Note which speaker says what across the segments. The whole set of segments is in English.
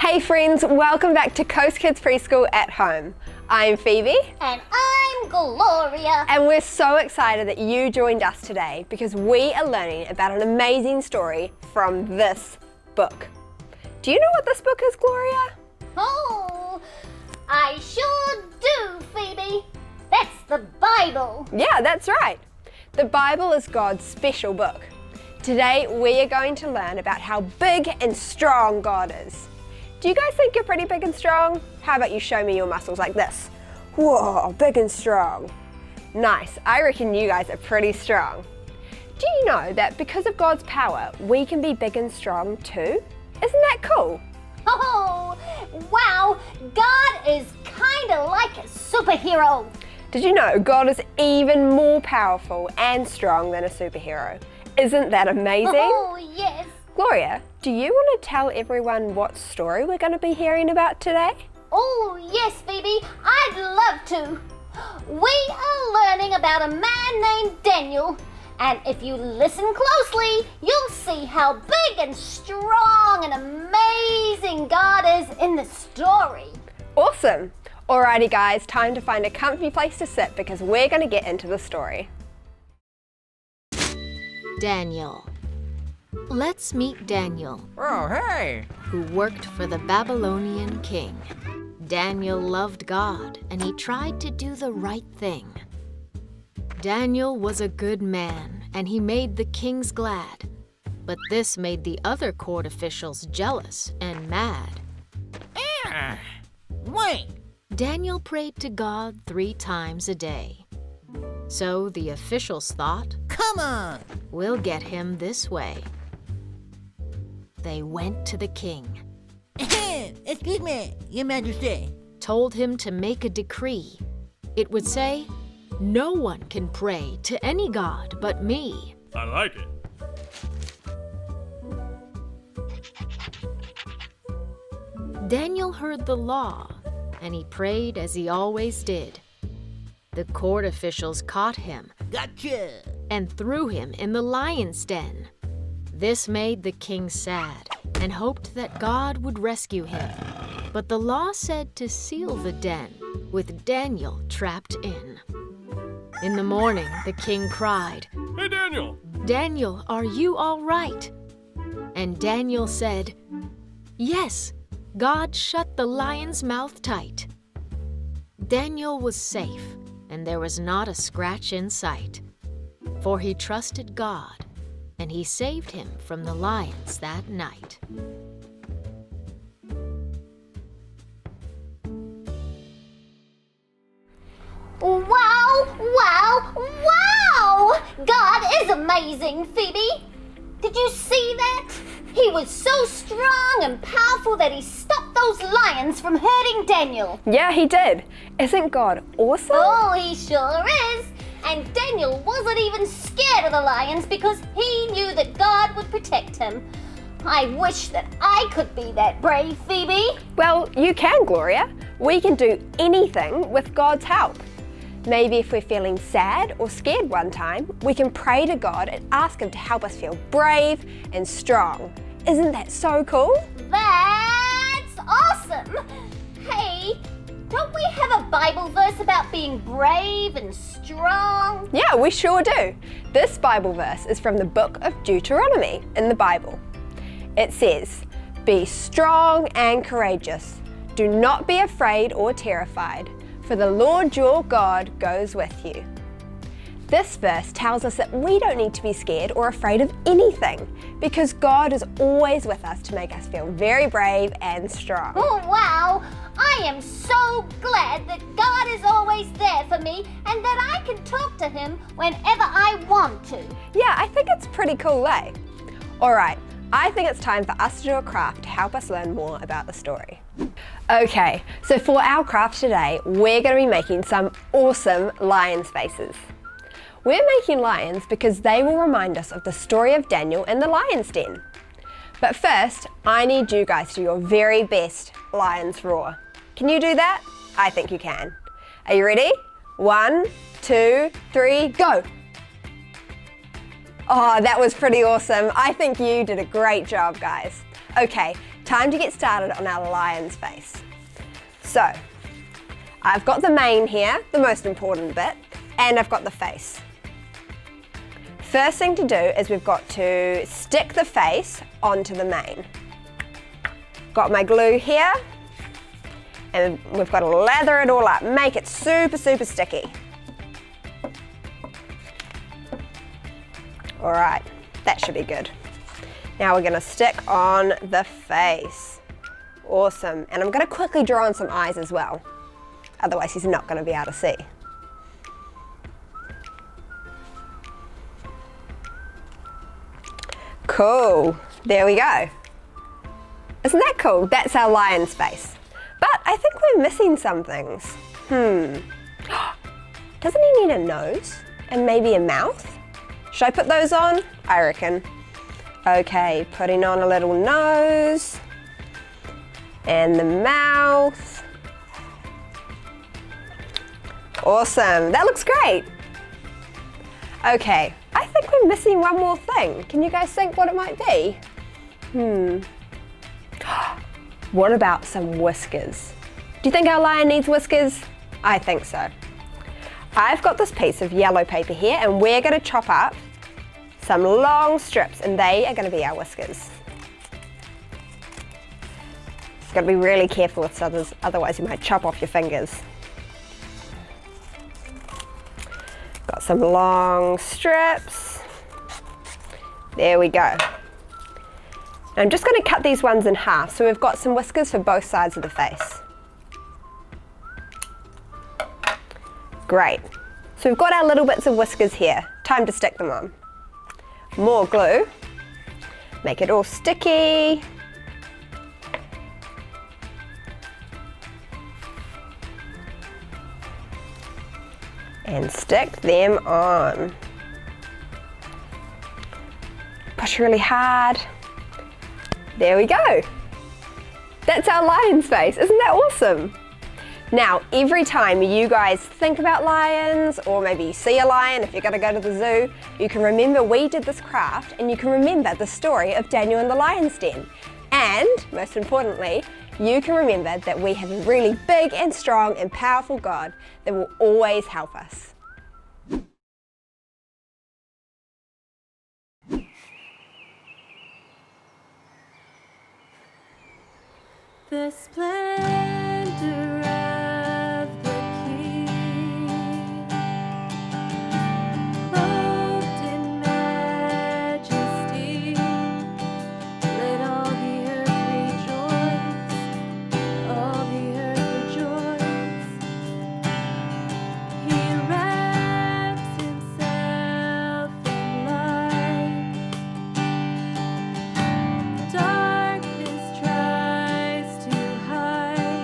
Speaker 1: Hey friends, welcome back to Coast Kids Preschool at Home. I'm Phoebe.
Speaker 2: And I'm Gloria.
Speaker 1: And we're so excited that you joined us today because we are learning about an amazing story from this book. Do you know what this book is, Gloria?
Speaker 2: Oh, I sure do, Phoebe. That's the Bible.
Speaker 1: Yeah, that's right. The Bible is God's special book. Today we are going to learn about how big and strong God is. Do you guys think you're pretty big and strong? How about you show me your muscles like this? Whoa, big and strong. Nice, I reckon you guys are pretty strong. Do you know that because of God's power, we can be big and strong too? Isn't that cool?
Speaker 2: Oh, wow, God is kind of like a superhero.
Speaker 1: Did you know God is even more powerful and strong than a superhero? Isn't that amazing?
Speaker 2: Oh, yes.
Speaker 1: Gloria, do you want to tell everyone what story we're going to be hearing about today?
Speaker 2: Oh, yes, Phoebe, I'd love to. We are learning about a man named Daniel. And if you listen closely, you'll see how big and strong and amazing God is in the story.
Speaker 1: Awesome. Alrighty guys, time to find a comfy place to sit because we're going to get into the story.
Speaker 3: Daniel. Let's meet Daniel.
Speaker 4: Oh, hey!
Speaker 3: Who worked for the Babylonian king. Daniel loved God and he tried to do the right thing. Daniel was a good man and he made the kings glad. But this made the other court officials jealous and mad.
Speaker 4: Wait!
Speaker 3: Daniel prayed to God 3 times a day. So the officials thought,
Speaker 4: Come on!
Speaker 3: we'll get him this way. They went to the king.
Speaker 4: Excuse me, Your Majesty.
Speaker 3: Told him to make a decree. It would say, no one can pray to any god but me.
Speaker 5: I like it.
Speaker 3: Daniel heard the law, and he prayed as he always did. The court officials caught him
Speaker 4: Gotcha!
Speaker 3: and threw him in the lion's den. This made the king sad and hoped that God would rescue him. But the law said to seal the den with Daniel trapped in. In the morning, the king cried,
Speaker 5: Hey, Daniel!
Speaker 3: Daniel, are you all right? And Daniel said, Yes, God shut the lion's mouth tight. Daniel was safe, and there was not a scratch in sight. For he trusted God, and he saved him from the lions that night.
Speaker 2: Wow, wow, wow! God is amazing, Phoebe. Did you see that? He was so strong and powerful that he stopped those lions from hurting Daniel.
Speaker 1: Yeah, he did. Isn't God awesome?
Speaker 2: Oh, he sure is. And Daniel wasn't even scared of the lions because he knew that God would protect him. I wish that I could be that brave, Phoebe.
Speaker 1: Well, you can, Gloria. We can do anything with God's help. Maybe if we're feeling sad or scared one time, we can pray to God and ask Him to help us feel brave and strong. Isn't that so cool?
Speaker 2: That's awesome. Hey, don't we have a Bible verse about being brave and strong?
Speaker 1: Yeah, we sure do. This Bible verse is from the book of Deuteronomy in the Bible. It says, Be strong and courageous. Do not be afraid or terrified, for the Lord your God goes with you. This verse tells us that we don't need to be scared or afraid of anything because God is always with us to make us feel very brave and strong.
Speaker 2: Oh, wow. I am so glad that God is always there for me and that I can talk to Him whenever I want to.
Speaker 1: Yeah, I think it's pretty cool, eh? All right, I think it's time for us to do a craft to help us learn more about the story. Okay, so for our craft today, we're going to be making some awesome lion faces. We're making lions because they will remind us of the story of Daniel in the lion's den. But first, I need you guys to do your very best lion's roar. Can you do that? I think you can. Are you ready? 1, 2, 3, go! Oh, that was pretty awesome. I think you did a great job, guys. Okay, time to get started on our lion's face. So, I've got the mane here, the most important bit, and I've got the face. First thing to do is we've got to stick the face onto the mane. Got my glue here, and we've got to lather it all up, make it super, super sticky. All right, that should be good. Now we're going to stick on the face. Awesome, and I'm going to quickly draw on some eyes as well. Otherwise he's not going to be able to see. Cool, there we go. Isn't that cool? That's our lion's face. But I think we're missing some things. Doesn't he need a nose? And maybe a mouth? Should I put those on? I reckon. Okay, putting on a little nose. And the mouth. Awesome, that looks great. Okay, I think we're missing one more thing. Can you guys think what it might be? What about some whiskers? Do you think our lion needs whiskers? I think so. I've got this piece of yellow paper here and we're going to chop up some long strips and they are going to be our whiskers. You've got to be really careful with others, otherwise you might chop off your fingers. Got some long strips. There we go. I'm just going to cut these ones in half so we've got some whiskers for both sides of the face. Great. So we've got our little bits of whiskers here. Time to stick them on. More glue. Make it all sticky. And stick them on. Push really hard. There we go. That's our lion's face. Isn't that awesome? Now, every time you guys think about lions, or maybe you see a lion if you're going to go to the zoo, you can remember we did this craft and you can remember the story of Daniel and the lion's den. And, most importantly, you can remember that we have a really big and strong and powerful God that will always help us.
Speaker 5: The splendor of the King, clothed in majesty, let all the earth rejoice, all the earth rejoice. He wraps himself in light, darkness tries to hide.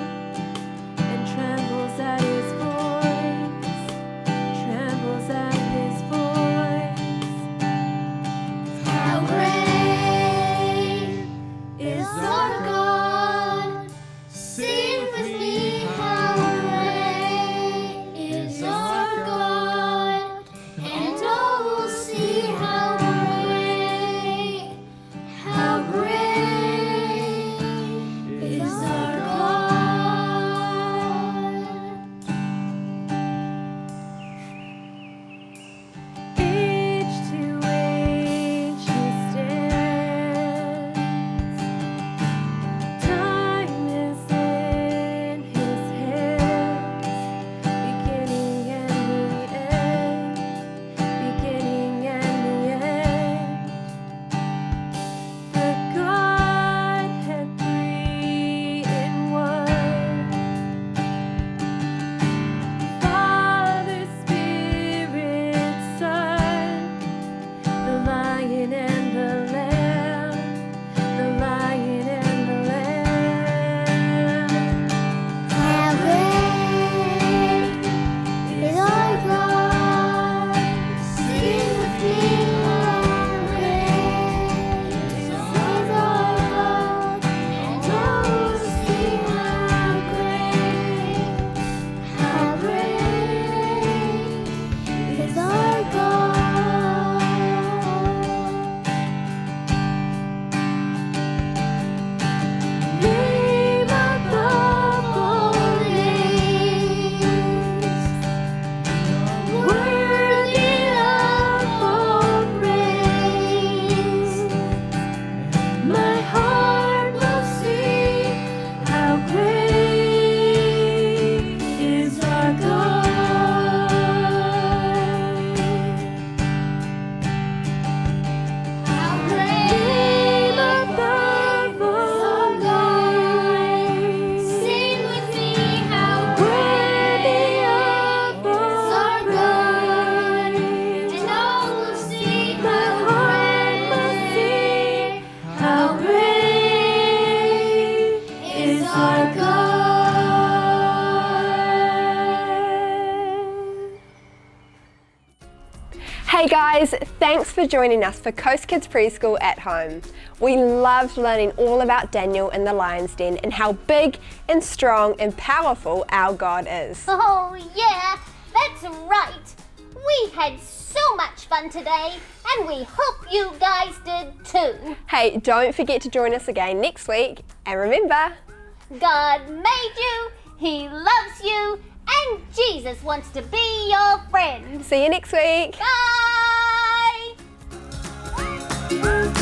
Speaker 5: our God.
Speaker 1: Hey guys, thanks for joining us for Coast Kids Preschool at Home. We loved learning all about Daniel in the lion's den and how big and strong and powerful our God is.
Speaker 2: Oh yeah, that's right. We had so much fun today, and we hope you guys did too.
Speaker 1: Hey, don't forget to join us again next week, and remember,
Speaker 2: God made you, He loves you, and Jesus wants to be your friend.
Speaker 1: see you next week.
Speaker 2: Bye!